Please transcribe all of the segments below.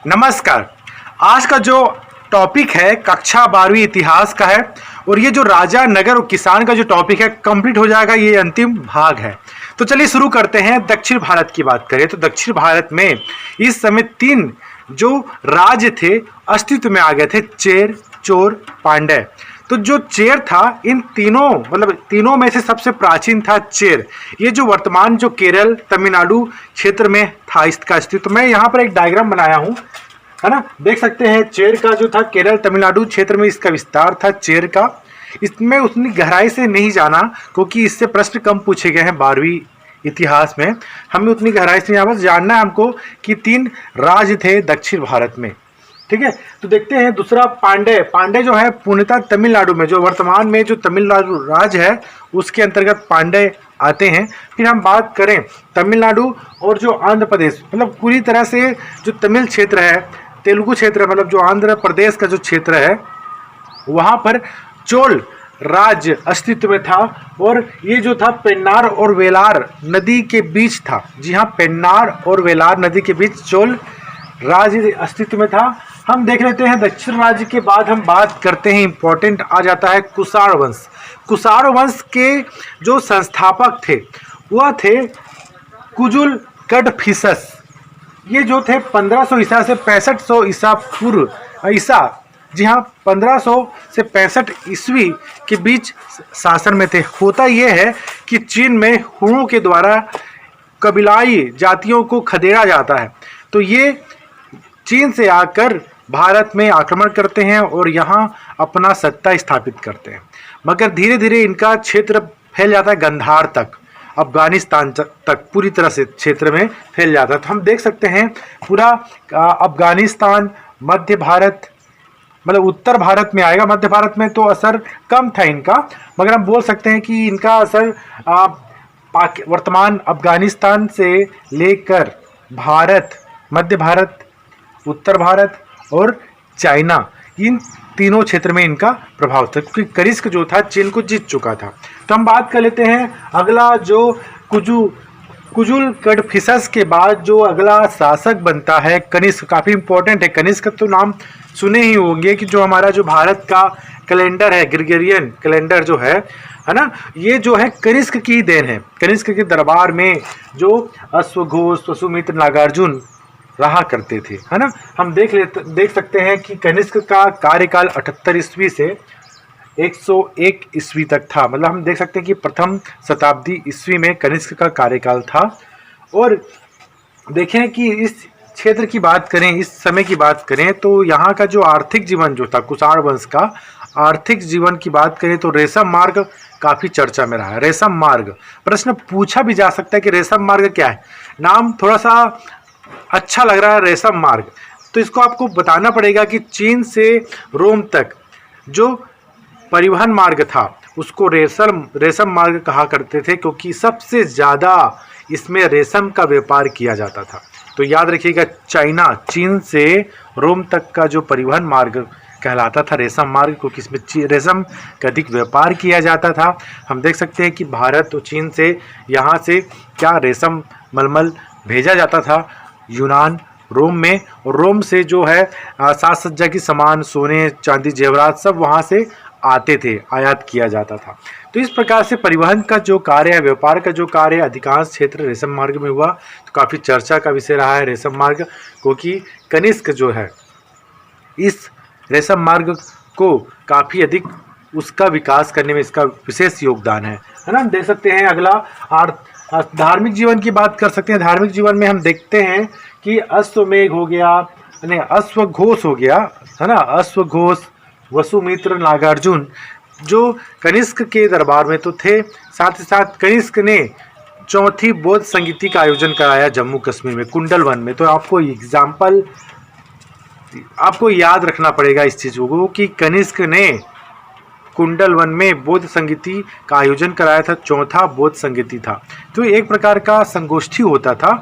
नमस्कार। आज का जो टॉपिक है कक्षा 12वीं इतिहास का है और ये जो राजा नगर और किसान का जो टॉपिक है कंप्लीट हो जाएगा, ये अंतिम भाग है। तो चलिए शुरू करते हैं। दक्षिण भारत की बात करें तो दक्षिण भारत में इस समय 3 जो राज्य थे अस्तित्व में आ गए थे, चेर, चोर, पांड्य। तो जो चेर था इन तीनों में से सबसे प्राचीन था चेर। ये जो वर्तमान जो केरल तमिलनाडु क्षेत्र में था इसका अस्तित्व। मैं यहाँ पर एक डायग्राम बनाया हूँ, है ना, देख सकते हैं। चेर का जो था केरल तमिलनाडु क्षेत्र में इसका विस्तार था चेर का। इसमें उतनी गहराई से नहीं जाना क्योंकि इससे प्रश्न कम पूछे गए हैं 12वीं इतिहास में। हमें उतनी गहराई से यहाँ बस जानना है हमको कि 3 राज्य थे दक्षिण भारत में, ठीक है। तो देखते हैं दूसरा पांड्य। पांड्य जो है पूर्णतः तमिलनाडु में, जो वर्तमान में जो तमिलनाडु राज्य है उसके अंतर्गत पांड्य आते हैं। फिर हम बात करें तमिलनाडु और जो आंध्र प्रदेश, मतलब पूरी तरह से जो तमिल क्षेत्र है, तेलुगु क्षेत्र, मतलब जो आंध्र प्रदेश का जो क्षेत्र है वहाँ पर चोल राज्य अस्तित्व में था। और ये जो था पेन्नार और वेलार नदी के बीच था। जी हाँ, पेन्नार और वेलार नदी के बीच चोल राज्य अस्तित्व में था। हम देख लेते हैं दक्षिण राज्य के बाद हम बात करते हैं, इंपॉर्टेंट आ जाता है कुषाण वंश। कुषाण वंश के जो संस्थापक थे वह थे कुजुल कड़फिसस। ये जो थे 1500 ईसा से 6500 ईसा पूर्व ईसा, जी हाँ, 1500 से 65 ईस्वी के बीच शासन में थे। होता यह है कि चीन में हुणों के द्वारा कबीलाई जातियों को खदेड़ा जाता है। तो ये चीन से आकर भारत में आक्रमण करते हैं और यहाँ अपना सत्ता स्थापित करते हैं। मगर धीरे धीरे इनका क्षेत्र फैल जाता है गंधार तक, अफगानिस्तान तक पूरी तरह से क्षेत्र में फैल जाता है। तो हम देख सकते हैं पूरा अफगानिस्तान, मध्य भारत, मतलब उत्तर भारत में आएगा। मध्य भारत में तो असर कम था इनका, मगर हम बोल सकते हैं कि इनका असर वर्तमान अफगानिस्तान से लेकर भारत, मध्य भारत, उत्तर भारत और चाइना, इन तीनों क्षेत्र में इनका प्रभाव था क्योंकि कनिष्क जो था चीन को जीत चुका था। तो हम बात कर लेते हैं अगला जो कुजुल कड़फिसस के बाद जो अगला शासक बनता है कनिष्क। काफ़ी इंपॉर्टेंट है कनिष्क, तो नाम सुने ही होंगे कि जो हमारा जो भारत का कैलेंडर है, ग्रेगोरियन कैलेंडर जो है ना, ये जो है कनिष्क की देन है। कनिष्क के दरबार में जो अश्वघोष, वसुमित्र, नागार्जुन रहा करते थे, है ना। हम देख सकते हैं कि कनिष्क का कार्यकाल 78 ईस्वी से 101 ईस्वी तक था। मतलब हम देख सकते हैं कि प्रथम शताब्दी ईस्वी में कनिष्क का कार्यकाल था। और देखें कि इस क्षेत्र की बात करें, इस समय की बात करें तो यहाँ का जो आर्थिक जीवन जो था कुषाण वंश का आर्थिक जीवन की बात करें तो रेशम मार्ग काफ़ी चर्चा में रहा है। रेशम मार्ग प्रश्न पूछा भी जा सकता है कि रेशम मार्ग क्या है। नाम थोड़ा सा अच्छा लग रहा है रेशम मार्ग, तो इसको आपको बताना पड़ेगा कि चीन से रोम तक जो परिवहन मार्ग था उसको रेशम मार्ग कहा करते थे क्योंकि सबसे ज़्यादा इसमें रेशम का व्यापार किया जाता था। तो याद रखिएगा, चीन से रोम तक का जो परिवहन मार्ग कहलाता था रेशम मार्ग क्योंकि इसमें रेशम का अधिक व्यापार किया जाता था। हम देख सकते हैं कि भारत और चीन से यहाँ से क्या रेशम मलमल भेजा जाता था यूनान, रोम में, और रोम से जो है साज सज्जा की सामान, सोने चांदी जेवरात सब वहाँ से आते थे, आयात किया जाता था। तो इस प्रकार से परिवहन का जो कार्य है, व्यापार का जो कार्य है, अधिकांश क्षेत्र रेशम मार्ग में हुआ। तो काफ़ी चर्चा का विषय रहा है रेशम मार्ग क्योंकि कनिष्क जो है इस रेशम मार्ग को काफ़ी अधिक उसका विकास करने में इसका विशेष योगदान है ना। देख सकते हैं अगला धार्मिक जीवन की बात कर सकते हैं। धार्मिक जीवन में हम देखते हैं कि अश्वमेघ हो गया, नहीं अश्वघोष हो गया, है ना, अश्वघोष, वसुमित्र, नागार्जुन जो कनिष्क के दरबार में तो थे। साथ ही साथ कनिष्क ने चौथी बौद्ध संगीति का आयोजन कराया जम्मू कश्मीर में, कुंडल वन में। तो आपको याद रखना पड़ेगा इस चीज़ को कि कनिष्क ने कुंडल वन में बौद्ध संगीति का आयोजन कराया था, चौथा बौद्ध संगीति था। तो एक प्रकार का संगोष्ठी होता था।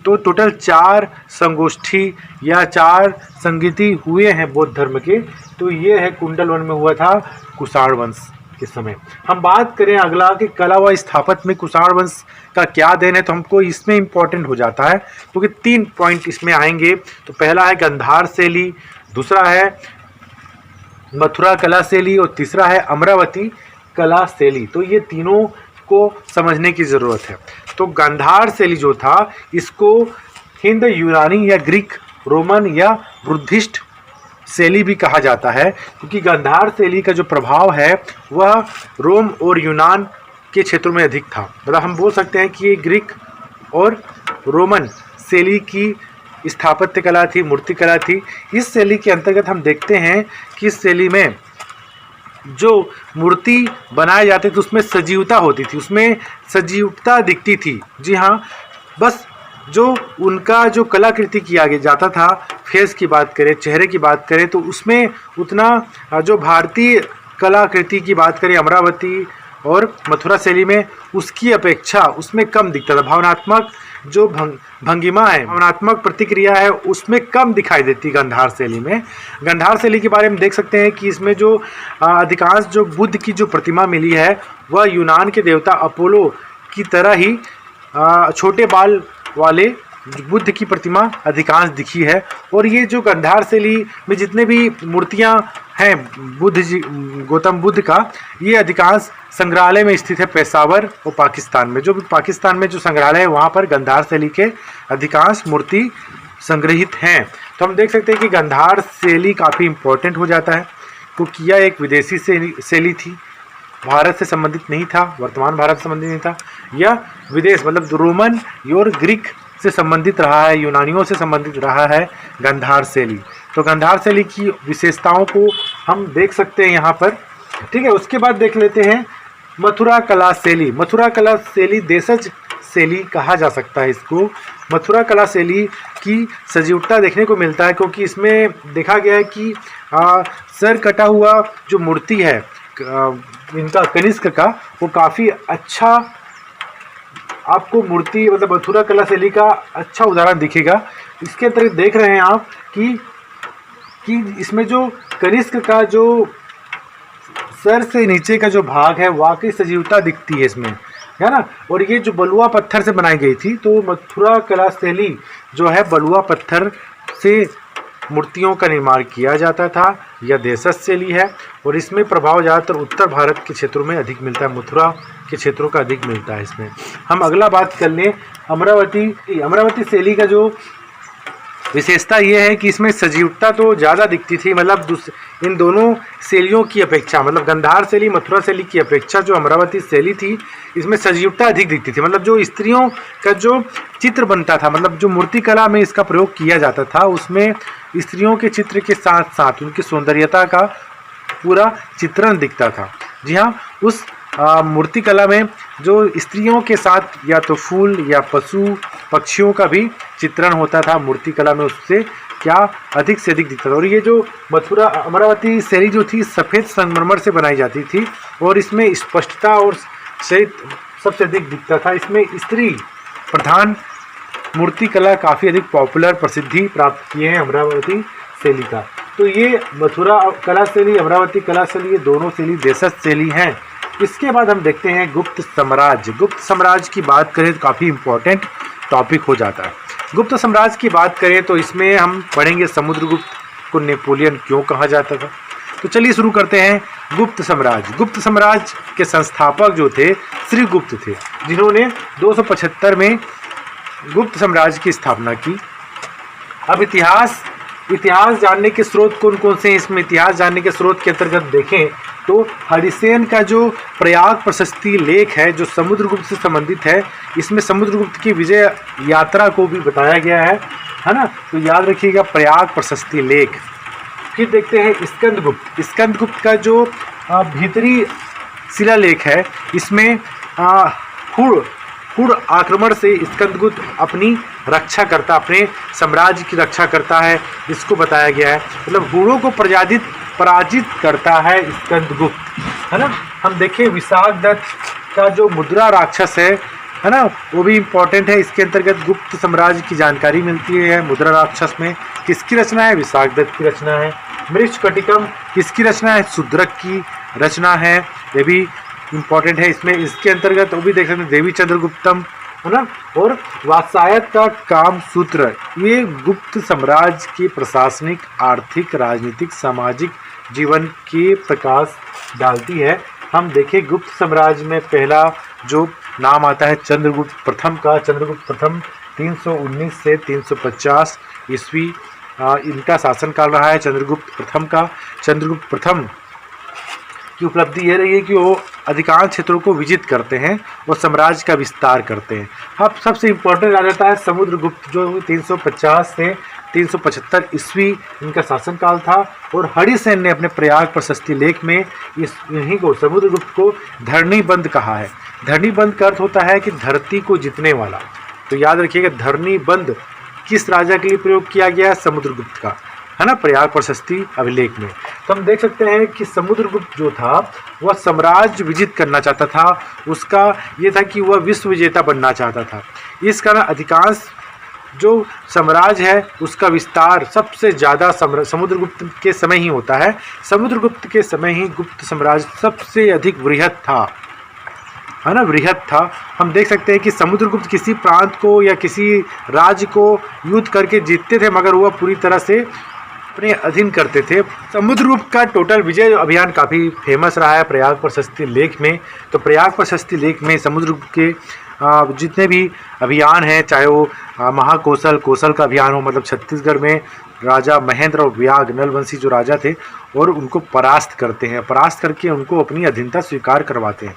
तो टोटल 4 संगोष्ठी या 4 संगीति हुए हैं बौद्ध धर्म के। तो ये है कुंडल वन में हुआ था कुषाण वंश के समय। हम बात करें अगला कि कला व स्थापत्य में कुषाण वंश का क्या देन है, तो हमको इसमें इंपॉर्टेंट हो जाता है क्योंकि 3 पॉइंट इसमें आएंगे। तो पहला है गांधार शैली, दूसरा है मथुरा कला शैली और तीसरा है अमरावती कला शैली। तो ये तीनों को समझने की ज़रूरत है। तो गांधार शैली जो था इसको हिंद यूनानी या ग्रीक, रोमन या बुद्धिस्ट शैली भी कहा जाता है, क्योंकि गांधार शैली का जो प्रभाव है वह रोम और यूनान के क्षेत्रों में अधिक था। मतलब हम बोल सकते हैं कि ये ग्रीक और रोमन शैली की स्थापत्य कला थी, मूर्ति कला थी। इस शैली के अंतर्गत हम देखते हैं कि इस शैली में जो मूर्ति बनाए जाते थे उसमें सजीवता होती थी, उसमें सजीवता दिखती थी। जी हाँ, बस जो उनका जो कलाकृति किया जाता था, फेस की बात करें, चेहरे की बात करें, तो उसमें उतना जो भारतीय कलाकृति की बात करें अमरावती और मथुरा शैली में, उसकी अपेक्षा उसमें कम दिखता था। भावनात्मक जो भंगिमा है, भावनात्मक प्रतिक्रिया है, उसमें कम दिखाई देती गांधार शैली में। गांधार शैली के बारे में देख सकते हैं कि इसमें जो अधिकांश जो बुद्ध की जो प्रतिमा मिली है वह यूनान के देवता अपोलो की तरह ही छोटे बाल वाले बुद्ध की प्रतिमा अधिकांश दिखी है। और ये जो गांधार शैली में जितने भी मूर्तियां हैं बुद्ध जी, गौतम बुद्ध का, ये अधिकांश संग्रहालय में स्थित है पेशावर और पाकिस्तान में। जो पाकिस्तान में जो संग्रहालय है वहाँ पर गांधार शैली के अधिकांश मूर्ति संग्रहित हैं। तो हम देख सकते हैं कि गांधार शैली काफ़ी इम्पोर्टेंट हो जाता है क्योंकि यह एक विदेशी शैली थी, भारत से संबंधित नहीं था, वर्तमान भारत से संबंधित नहीं था। यह विदेश मतलब रोमन और ग्रीक से संबंधित रहा है, यूनानियों से संबंधित रहा है गांधार शैली। तो गांधार शैली की विशेषताओं को हम देख सकते हैं यहाँ पर। ठीक है, उसके बाद देख लेते हैं मथुरा कला शैली। मथुरा कला शैली देशज शैली कहा जा सकता है इसको। मथुरा कला शैली की सजीवता देखने को मिलता है क्योंकि इसमें देखा गया है कि सर कटा हुआ जो मूर्ति है इनका कनिष्क का, वो काफ़ी अच्छा आपको मूर्ति मतलब मथुरा कला शैली का अच्छा उदाहरण दिखेगा। इसके अंतर्गत देख रहे हैं आप कि इसमें जो कनिष्क का जो सर से नीचे का जो भाग है वाकई सजीवता दिखती है इसमें, है ना। और ये जो बलुआ पत्थर से बनाई गई थी, तो मथुरा कला शैली जो है बलुआ पत्थर से मूर्तियों का निर्माण किया जाता था। यह देशज शैली है और इसमें प्रभाव ज़्यादातर उत्तर भारत के क्षेत्रों में अधिक मिलता है, मथुरा के क्षेत्रों का अधिक मिलता है इसमें। हम अगला बात कर लें अमरावती शैली का जो विशेषता ये है कि इसमें सजीवता तो ज़्यादा दिखती थी, मतलब इन दोनों शैलियों की अपेक्षा, मतलब गांधार शैली मथुरा शैली की अपेक्षा जो अमरावती शैली थी इसमें सजीवता अधिक दिखती थी। मतलब जो स्त्रियों का जो चित्र बनता था, मतलब जो मूर्ति कला में इसका प्रयोग किया जाता था, उसमें स्त्रियों के चित्र के साथ साथ उनकी सौंदर्यता का पूरा चित्रण दिखता था। जी हाँ, उस मूर्ति कला में जो स्त्रियों के साथ या तो फूल या पशु पक्षियों का भी चित्रण होता था मूर्ति कला में, उससे क्या अधिक से अधिक दिखता था। और ये जो मथुरा अमरावती शैली जो थी सफ़ेद संगमरमर से बनाई जाती थी और इसमें स्पष्टता और सहित सबसे अधिक दिखता था। इसमें स्त्री प्रधान मूर्ति कला काफ़ी अधिक पॉपुलर प्रसिद्धि प्राप्त किए हैं अमरावती शैली का। तो ये मथुरा कला शैली अमरावती कला शैली ये दोनों शैली देशज शैली हैं। इसके बाद हम देखते हैं गुप्त साम्राज्य। गुप्त साम्राज्य की बात करें तो काफ़ी इम्पोर्टेंट टॉपिक हो जाता है। गुप्त साम्राज्य की बात करें तो इसमें हम पढ़ेंगे समुद्रगुप्त को नेपोलियन क्यों कहा जाता था। तो चलिए शुरू करते हैं गुप्त साम्राज्य। गुप्त साम्राज्य के संस्थापक जो थे श्रीगुप्त थे, जिन्होंने 275 में गुप्त साम्राज्य की स्थापना की। अब इतिहास जानने के स्रोत कौन कौन से हैं, इसमें इतिहास जानने के स्रोत के अंतर्गत देखें तो हरिसेन का जो प्रयाग प्रशस्ति लेख है जो समुद्रगुप्त से संबंधित है, इसमें समुद्रगुप्त की विजय यात्रा को भी बताया गया है ना। तो याद रखिएगा प्रयाग प्रशस्ति लेख। फिर देखते हैं स्कंदगुप्त का जो भीतरी शिलालेख है, इसमें हुड़ आक्रमण से स्कंदगुप्त अपनी रक्षा करता, अपने साम्राज्य की रक्षा करता है, इसको बताया गया है। मतलब हुड़ों को पराजित करता है स्कंदगुप्त, है ना। हम देखें विशाखदत्त का जो मुद्रा राक्षस है ना, वो भी इम्पोर्टेंट है। इसके अंतर्गत गुप्त साम्राज्य की जानकारी मिलती है। मुद्रा राक्षस में किसकी रचना है, विशाखदत्त की रचना है। मृच्छकटिकम किसकी रचना है, शूद्रक की रचना है, ये भी इम्पोर्टेंट है। इसमें इसके अंतर्गत वो भी देख सकते हैं, देवी चंद्रगुप्तम है ना, और वात्सायन का काम सूत्र, ये गुप्त साम्राज्य की प्रशासनिक, आर्थिक, राजनीतिक, सामाजिक जीवन की प्रकाश डालती है। हम देखें गुप्त साम्राज्य में पहला जो नाम आता है चंद्रगुप्त प्रथम का। चंद्रगुप्त प्रथम 319 से 350 ईस्वी इनका शासनकाल रहा है चंद्रगुप्त प्रथम का। चंद्रगुप्त प्रथम की उपलब्धि ये रही है कि वो अधिकांश क्षेत्रों को विजित करते हैं और साम्राज्य का विस्तार करते हैं। अब सबसे इम्पोर्टेंट आ जाता है समुद्रगुप्त, जो 350 से 375 ईस्वी इनका शासनकाल था, और हरिसेन ने अपने प्रयाग प्रशस्ति लेख में इन्हीं को समुद्रगुप्त को धरणीबंध कहा है। धरणीबंध का अर्थ होता है कि धरती को जीतने वाला। तो याद रखिएगा धरणीबंध किस राजा के लिए प्रयोग किया गया है? समुद्रगुप्त का, है ना, प्रयाग प्रशस्ति अभिलेख में। तो हम देख सकते हैं कि समुद्रगुप्त जो था वह साम्राज्य विजित करना चाहता था। उसका ये था कि वह विश्व विजेता बनना चाहता था। इस कारण अधिकांश जो साम्राज्य है उसका विस्तार सबसे ज़्यादा समुद्रगुप्त के समय ही होता है। समुद्रगुप्त के समय ही गुप्त साम्राज्य सबसे अधिक वृहत था, है ना, वृहत था। हम देख सकते हैं कि समुद्रगुप्त किसी प्रांत को या किसी राज्य को युद्ध करके जीतते थे, मगर वह पूरी तरह से अपने अधीन करते थे। समुद्रगुप्त का टोटल विजय अभियान काफ़ी फेमस रहा है प्रयाग प्रशस्ति लेख में। तो प्रयाग प्रशस्ति लेख में समुद्रगुप्त के जितने भी अभियान हैं, चाहे वो महाकौशल, कौशल का अभियान हो, मतलब छत्तीसगढ़ में राजा महेंद्र और व्याग नलवंशी जो राजा थे, और उनको परास्त करते हैं, परास्त करके उनको अपनी अधीनता स्वीकार करवाते हैं,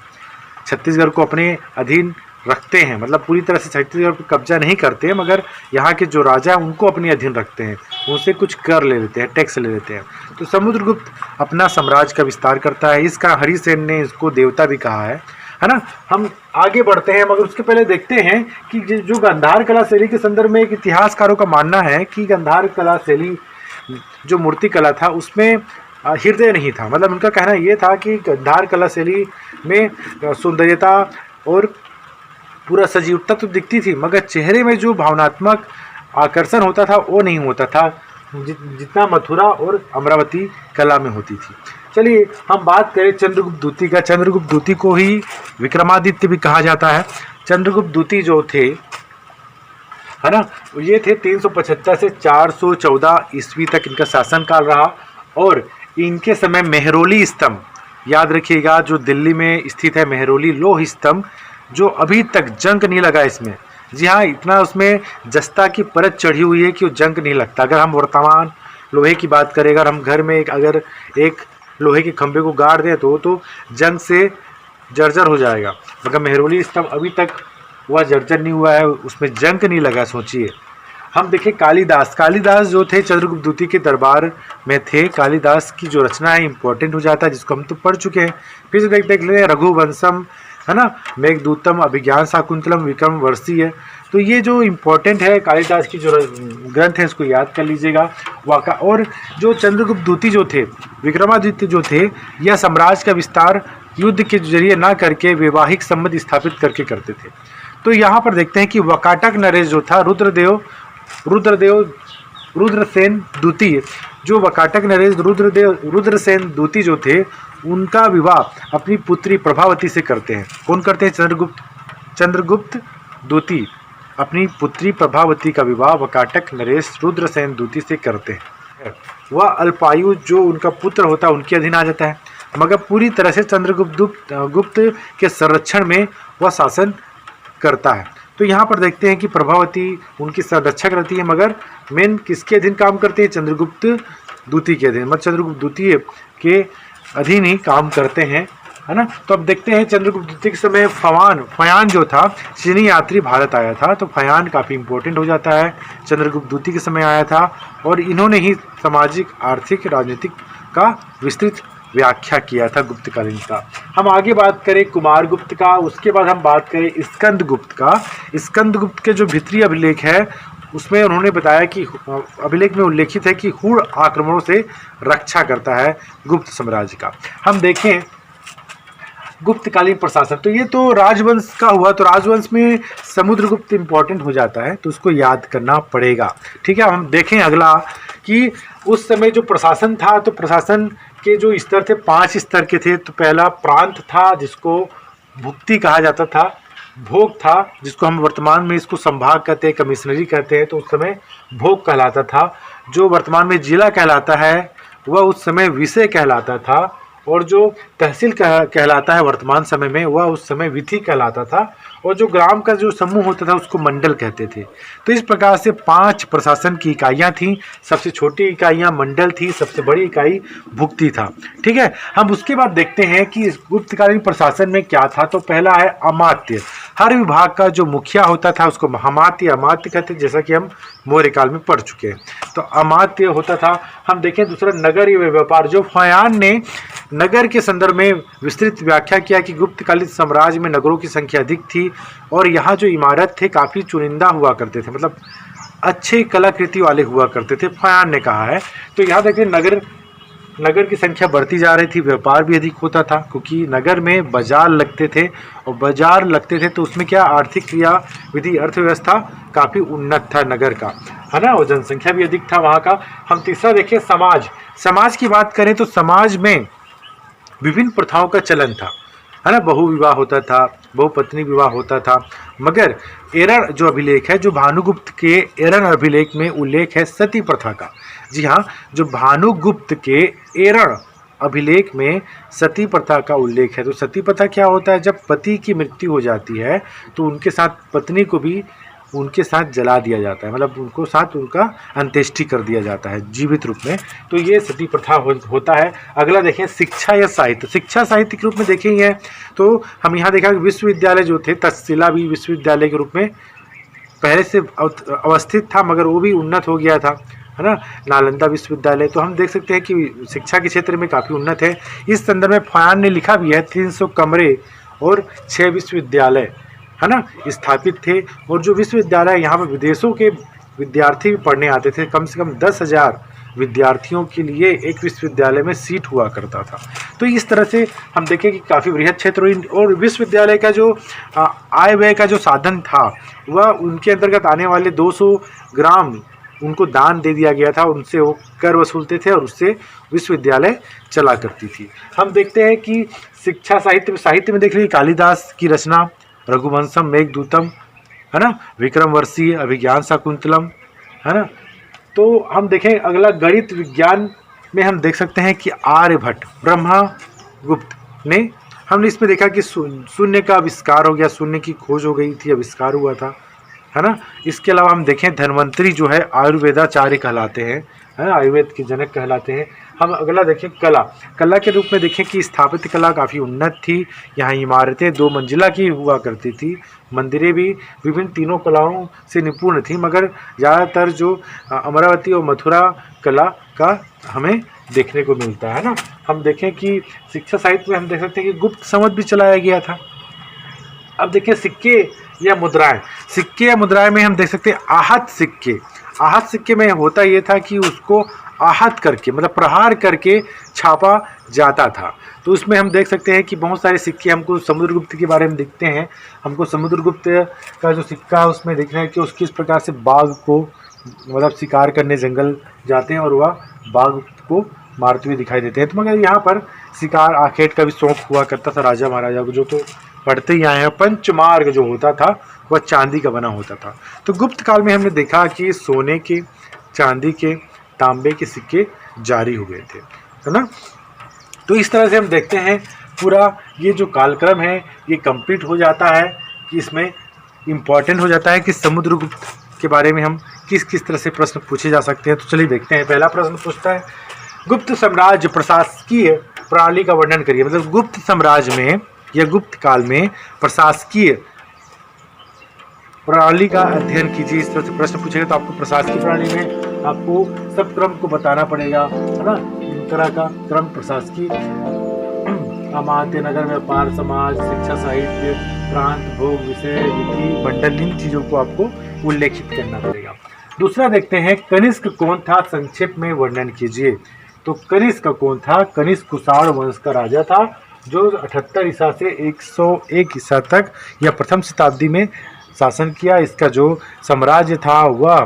छत्तीसगढ़ को अपने अधीन रखते हैं। मतलब पूरी तरह से छत्तीसगढ़ पर कब्जा नहीं करते हैं, मगर यहाँ के जो राजा हैं उनको अपने अधीन रखते हैं, उनसे कुछ कर ले लेते हैं, टैक्स ले लेते हैं। तो समुद्रगुप्त अपना साम्राज्य का विस्तार करता है। इसका हरिसेन ने इसको देवता भी कहा है ना। हम आगे बढ़ते हैं, मगर उसके पहले देखते हैं कि जो गांधार कला शैली के संदर्भ में एक इतिहासकारों का मानना है कि गांधार कला शैली जो मूर्ति कला था उसमें हृदय नहीं था। मतलब उनका कहना ये था कि गांधार कला शैली में सौंदर्यता और पूरा सजीवता तो दिखती थी, मगर चेहरे में जो भावनात्मक आकर्षण होता था वो नहीं होता था जितना मथुरा और अमरावती कला में होती थी। चलिए हम बात करें चंद्रगुप्त द्वितीय का। चंद्रगुप्त द्वितीय को ही विक्रमादित्य भी कहा जाता है। चंद्रगुप्त द्वितीय जो थे, है ना, ये थे 375 से 414 ईस्वी तक इनका शासनकाल रहा, और इनके समय मेहरौली स्तंभ, याद रखिएगा, जो दिल्ली में स्थित है मेहरौली लोह स्तंभ, जो अभी तक जंग नहीं लगा इसमें। जी हाँ, इतना उसमें जस्ता की परत चढ़ी हुई है कि वो जंग नहीं लगता। अगर हम वर्तमान लोहे की बात करें, अगर हम घर में अगर एक लोहे के खंभे को गाड़ दें तो जंग से जर्जर हो जाएगा, मगर मेहरौली स्तंभ अभी तक वह जर्जर नहीं हुआ है, उसमें जंग नहीं लगा। सोचिए, हम देखें कालिदास जो थे चंद्रगुप्त द्वितीय के दरबार में थे। कालिदास की जो रचना है इंपॉर्टेंट हो जाता है, जिसको हम तो पढ़ चुके हैं। फिर से देख लेते हैं, रघुवंशम, है ना, मेघदूतम, अभिज्ञान शाकुंतलम, विक्रम वर्षी है। तो ये जो इम्पोर्टेंट है कालिदास की जो ग्रंथ है, इसको याद कर लीजिएगा वाका। और जो चंद्रगुप्त द्वितीय जो थे, विक्रमादित्य जो थे, यह साम्राज्य का विस्तार युद्ध के जरिए ना करके वैवाहिक संबंध स्थापित करके करते थे। तो यहाँ पर देखते हैं कि वकाटक नरेश जो था, रुद्रसेन द्वितीय, जो वकाटक नरेश रुद्रसेन द्वितीय जो थे, उनका विवाह अपनी पुत्री प्रभावती से करते हैं। कौन करते हैं? चंद्रगुप्त द्वितीय अपनी पुत्री प्रभावती का विवाह वकाटक नरेश रुद्रसेन द्वितीय से करते हैं। वह अल्पायु जो उनका पुत्र होता है उनके अधीन आ जाता है, मगर पूरी तरह से चंद्रगुप्त के संरक्षण में वह शासन करता है। तो यहाँ पर देखते हैं कि प्रभावती उनकी संरक्षक रहती है, मगर मेन किसके अधीन काम करते हैं? चंद्रगुप्त द्वितीय के अधीन, मतलब चंद्रगुप्त द्वितीय के अधीन ही काम करते हैं, है ना। तो अब देखते हैं चंद्रगुप्त द्वितीय के समय फयान जो था, चीनी यात्री भारत आया था, तो फयान काफ़ी इंपॉर्टेंट हो जाता है, चंद्रगुप्त द्वितीय के समय आया था, और इन्होंने ही सामाजिक, आर्थिक, राजनीतिक का विस्तृत व्याख्या किया था गुप्तकालीन का। हम आगे बात करें कुमारगुप्त का, उसके बाद हम बात करें स्कंदगुप्त का। स्कंदगुप्त के जो भित्रीय अभिलेख है उसमें उन्होंने बताया कि अभिलेख में उल्लेखित है कि हूण आक्रमणों से रक्षा करता है गुप्त साम्राज्य का। हम देखें गुप्तकालीन प्रशासन, तो ये तो राजवंश का हुआ, तो राजवंश में समुद्रगुप्त इंपॉर्टेंट हो जाता है, तो उसको याद करना पड़ेगा। ठीक है, हम देखें अगला कि उस समय जो प्रशासन था, तो प्रशासन इसके जो स्तर थे 5 स्तर के थे। तो पहला प्रांत था जिसको भुक्ति कहा जाता था, भोग था जिसको हम वर्तमान में इसको संभाग कहते हैं, कमिश्नरी कहते हैं, तो उस समय भोग कहलाता था। जो वर्तमान में जिला कहलाता है वह उस समय विषय कहलाता था, और जो तहसील कहलाता है वर्तमान समय में वह उस समय विधि कहलाता था, और जो ग्राम का जो समूह होता था उसको मंडल कहते थे। तो इस प्रकार से 5 प्रशासन की इकाइयाँ थीं। सबसे छोटी इकाइयाँ मंडल थी, सबसे बड़ी इकाई भुक्ति था। ठीक है, हम उसके बाद देखते हैं कि इस गुप्तकालीन प्रशासन में क्या था। तो पहला है अमात्य। हर विभाग का जो मुखिया होता था उसको महामात्य अमात्य कहते, जैसा कि हम मौर्य काल में पढ़ चुके हैं। तो अमात्य होता था। हम देखें दूसरा नगर एवं व्यापार। जो फयान ने नगर के संदर्भ में विस्तृत व्याख्या किया कि गुप्तकालीन साम्राज्य में नगरों की संख्या अधिक थी, और यहाँ जो इमारत थे काफ़ी चुनिंदा हुआ करते थे, मतलब अच्छे कलाकृति वाले हुआ करते थे, फयान ने कहा है। तो यहाँ देखिए नगर की संख्या बढ़ती जा रही थी, व्यापार भी अधिक होता था, क्योंकि नगर में बाजार लगते थे, और बाजार लगते थे तो उसमें क्या आर्थिक क्रिया विधि अर्थव्यवस्था काफ़ी उन्नत था नगर का, है ना, और जनसंख्या भी अधिक था वहाँ का। हम तीसरा देखिए समाज की बात करें तो समाज में विभिन्न प्रथाओं का चलन था, है ना, बहु विवाह होता था, बहुपत्नी विवाह होता था। मगर एरण जो अभिलेख है, जो भानुगुप्त के एरण अभिलेख में उल्लेख है सती प्रथा का। जी हाँ, जो भानुगुप्त के एरण अभिलेख में सती प्रथा का उल्लेख है। तो सती प्रथा क्या होता है, जब पति की मृत्यु हो जाती है तो उनके साथ पत्नी को भी उनके साथ जला दिया जाता है, मतलब उनको साथ उनका अंत्येष्टि कर दिया जाता है जीवित रूप में। तो ये सती प्रथा होता है। अगला देखें शिक्षा या साहित्य। शिक्षा साहित्य के रूप में देखेंगे तो हम यहाँ देखा कि विश्वविद्यालय जो थे, तक्षशिला भी विश्वविद्यालय के रूप में पहले से अवस्थित था, मगर वो भी उन्नत हो गया था, है ना, नालंदा विश्वविद्यालय। तो हम देख सकते हैं कि शिक्षा के क्षेत्र में काफ़ी उन्नत है। इस संदर्भ में फयान ने लिखा भी है 300 कमरे और 6 विश्वविद्यालय, है ना, स्थापित थे। और जो विश्वविद्यालय यहाँ पर विदेशों के विद्यार्थी भी पढ़ने आते थे, कम से कम 10,000 विद्यार्थियों के लिए एक विश्वविद्यालय में सीट हुआ करता था। तो इस तरह से हम देखें कि काफ़ी बृहद क्षेत्र, और विश्वविद्यालय का जो आय व्यय का जो साधन था वह उनके अंतर्गत आने वाले 200 ग्राम उनको दान दे दिया गया था, उनसे वो कर वसूलते थे और उससे विश्वविद्यालय चला करती थी। हम देखते हैं कि शिक्षा साहित्य में देख लीजिए कालिदास की रचना रघुवंशम मेघदूतम, है ना, विक्रमवर्षीय अभिज्ञान शाकुंतलम, है ना। तो हम देखें अगला गणित विज्ञान में हम देख सकते हैं कि आर्यभट्ट ब्रह्मगुप्त ने, हमने इसमें देखा कि शून्य का आविष्कार हो गया, शून्य की खोज हो गई थी, आविष्कार हुआ था, है ना। इसके अलावा हम देखें धन्वंतरी जो है आयुर्वेदाचार्य कहलाते हैं, है ना, आयुर्वेद के जनक कहलाते हैं। हम अगला देखें कला के रूप में देखें कि स्थापत्य कला काफ़ी उन्नत थी। यहाँ इमारतें 2 मंजिला की हुआ करती थी, मंदिरें भी विभिन्न तीनों कलाओं से निपुण थी, मगर ज़्यादातर जो अमरावती और मथुरा कला का हमें देखने को मिलता है ना। हम देखें कि शिक्षा साहित्य में हम देख सकते हैं कि गुप्त संवत भी चलाया गया था। अब देखिए सिक्के या मुद्राएं में हम देख सकते हैं आहत सिक्के में होता ये था कि उसको आहत करके, मतलब प्रहार करके छापा जाता था। तो उसमें हम देख सकते हैं कि बहुत सारे सिक्के हमको समुद्रगुप्त के बारे में दिखते हैं। हमको समुद्रगुप्त का जो सिक्का है उसमें दिख रहा है कि उसकी किस प्रकार से बाघ को, मतलब शिकार करने जंगल जाते हैं और वह बाघ को मारते हुए दिखाई देते हैं। तो मगर यहाँ पर शिकार आखेट का भी शौक हुआ करता था राजा महाराजा को, जो तो पढ़ते ही आए हैं। पंचमार्ग जो होता था वह चांदी का बना होता था। तो गुप्त काल में हमने देखा कि सोने के, चांदी के, तांबे के सिक्के जारी हो गए थे, है ना। तो इस तरह से हम देखते हैं पूरा ये जो कालक्रम है ये कंप्लीट हो जाता है, कि इसमें इम्पॉर्टेंट हो जाता है कि समुद्रगुप्त के बारे में हम किस किस तरह से प्रश्न पूछे जा सकते हैं। तो चलिए देखते हैं। पहला प्रश्न पूछता है गुप्त साम्राज्य प्रशासकीय प्रणाली का वर्णन करिए। मतलब गुप्त साम्राज्य में या गुप्त काल में प्रशासकीय प्रणाली का अध्ययन कीजिए। इस तरह से प्रश्न पूछेगा तो आपको प्रशासकीय प्रणाली में आपको सब क्रम को बताना पड़ेगा, है ना। इन तरह का क्रम प्रशासकीय, अमात्य, नगर, व्यापार, समाज, शिक्षा, साहित्य, प्रांत, भोग, विषय, विधि, मंडल, इन चीजों को आपको उल्लेखित करना पड़ेगा। दूसरा देखते हैं कनिष्क कौन था, संक्षेप में वर्णन कीजिए। तो कनिष्क कौन था? कनिष्क कुषाण वंश का राजा था जो 78 ईसा से 101 ईसा तक या प्रथम शताब्दी में शासन किया। इसका जो साम्राज्य था वह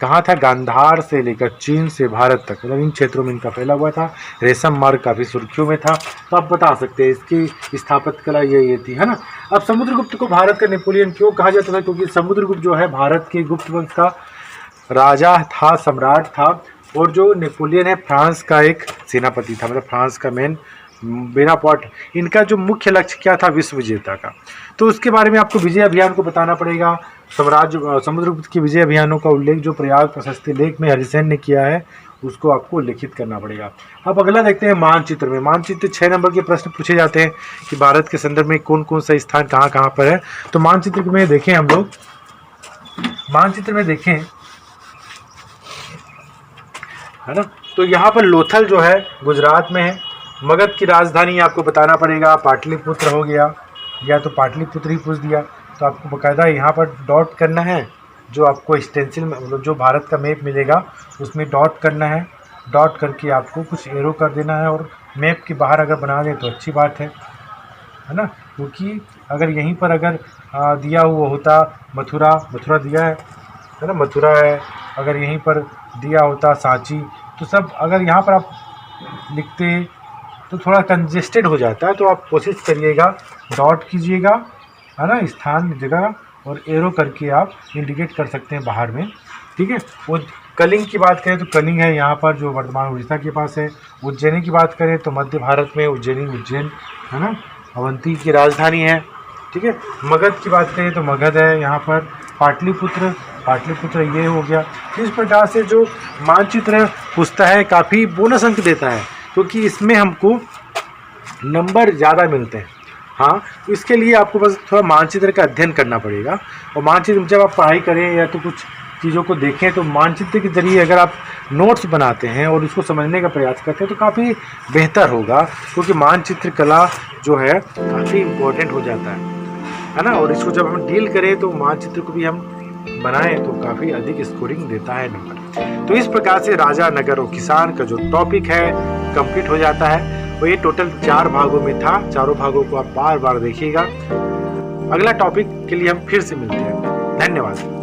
कहाँ था? गांधार से लेकर चीन से भारत तक, मतलब इन क्षेत्रों में इनका फैला हुआ था। रेशम मार्ग काफ़ी सुर्खियों में था। तो आप बता सकते हैं इसकी स्थापत्य कला ये थी, है ना। अब समुद्रगुप्त को भारत का नेपोलियन क्यों कहा जाता था? क्योंकि समुद्रगुप्त जो है भारत के गुप्त वंश का राजा था, सम्राट था। और जो नेपोलियन है फ्रांस का एक सेनापति था, मतलब फ्रांस का मेन बेनापोर्ट। इनका जो मुख्य लक्ष्य क्या था? विश्व विजेता का। तो उसके बारे में आपको विजय अभियान को बताना पड़ेगा। समुद्रगुप्त के विजय अभियानों का उल्लेख जो प्रयाग प्रशस्ति लेख में हरिसेन ने किया है उसको आपको उल्लेखित करना पड़ेगा। अब अगला देखते हैं मानचित्र में। मानचित्र 6 नंबर के प्रश्न पूछे जाते हैं कि भारत के संदर्भ में कौन कौन सा स्थान कहाँ कहाँ पर है। तो मानचित्र में देखें हम लोग, मानचित्र में देखें, है ना। तो यहाँ पर लोथल जो है गुजरात में है। मगध की राजधानी आपको बताना पड़ेगा, पाटलिपुत्र हो गया, या तो पाटलिपुत्र ही पूछ दिया। तो आपको बकायदा यहाँ पर डॉट करना है, जो आपको स्टेंसिल में मतलब जो भारत का मैप मिलेगा उसमें डॉट करना है। डॉट करके आपको कुछ एरो कर देना है, और मैप के बाहर अगर बना दें तो अच्छी बात है ना। क्योंकि अगर यहीं पर अगर दिया हुआ होता मथुरा, मथुरा दिया है ना, मथुरा है, अगर यहीं पर दिया होता सांची, तो सब अगर यहाँ पर आप लिखते तो थोड़ा कंजेस्टेड हो जाता है। तो आप कोशिश करिएगा, डॉट कीजिएगा, है ना, स्थान जगह, और एरो करके आप इंडिकेट कर सकते हैं बाहर में, ठीक है। वो कलिंग की बात करें तो कलिंग है यहाँ पर जो वर्तमान उड़ीसा के पास है। उज्जैनी की बात करें तो मध्य भारत में उज्जैनी, उज्जैन, है ना, अवंती की राजधानी है, ठीक है। मगध की बात करें तो मगध है यहाँ पर। पाटलिपुत्र, पाटलिपुत्र ये हो गया। इस प्रकार से जो मानचित्र पूछता है काफ़ी बोनस अंक देता है, क्योंकि इसमें हमको नंबर ज़्यादा मिलते हैं। हाँ, तो इसके लिए आपको बस थोड़ा मानचित्र का अध्ययन करना पड़ेगा। और मानचित्र जब आप पढ़ाई करें या तो कुछ चीज़ों को देखें तो मानचित्र के जरिए अगर आप नोट्स बनाते हैं और उसको समझने का प्रयास करते हैं तो काफ़ी बेहतर होगा, क्योंकि मानचित्र कला जो है काफ़ी इम्पोर्टेंट हो जाता है ना। और इसको जब हम डील करें तो मानचित्र को भी हम बनाएं तो काफ़ी अधिक स्कोरिंग देता है नंबर। तो इस प्रकार से राजा, नगर और किसान का जो टॉपिक है कंप्लीट हो जाता है। और ये टोटल 4 भागों में था। चारों भागों को आप बार बार देखिएगा। अगला टॉपिक के लिए हम फिर से मिलते हैं। धन्यवाद।